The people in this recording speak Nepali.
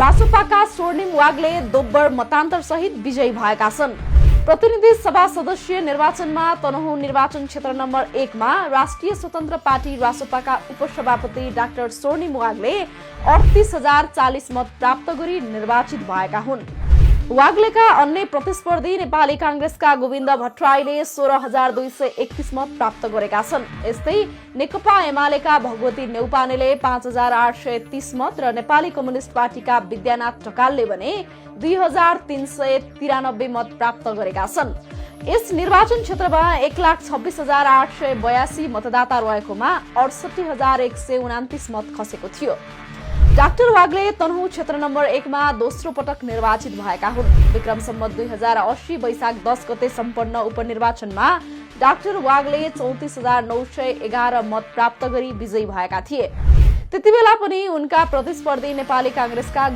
रासोपाका स्वर्णिम वाग्ले दोब्बर मतान्तर सहित विजयी भएका छन्। प्रतिनिधि सभा सदस्य निर्वाचनमा तनहुँ निर्वाचन क्षेत्र नम्बर 1 मा राष्ट्रिय स्वतन्त्र पार्टी रासोपाका उपसभापति डाक्टर स्वर्णिम वाग्ले 38,040 मत प्राप्त गरी निर्वाचित भएका हुन्। वाग्लेका अन्य प्रतिस्पर्धी नेपाली कांग्रेसका गोविन्द भट्टराईले 16,231 मत प्राप्त गरेका छन्। यस्तै नेकपा एमालेका भगवती नेउपानेले 5,830 मत र नेपाली कम्युनिस्ट पार्टीका विद्यानाथ ढकालले भने 2,393 मत प्राप्त गरेका छन्। यस निर्वाचन क्षेत्रमा 1,26,882 मतदाता रहेकोमा 68,129 मत खसेको थियो। डाक्टर वाग्ले तनहुँ क्षेत्र नम्बर 1 मा दोस्रो पटक निर्वाचित भएका हुन्। विक्रम सम्वत 2080 वैशाख 10 गते सम्पन्न उपनिर्वाचनमा डाक्टर वाग्ले 34,911 मत प्राप्त गरी विजयी भएका थिए। त्यतिबेला पनि उनका प्रतिस्पर्धी नेपाली कांग्रेसका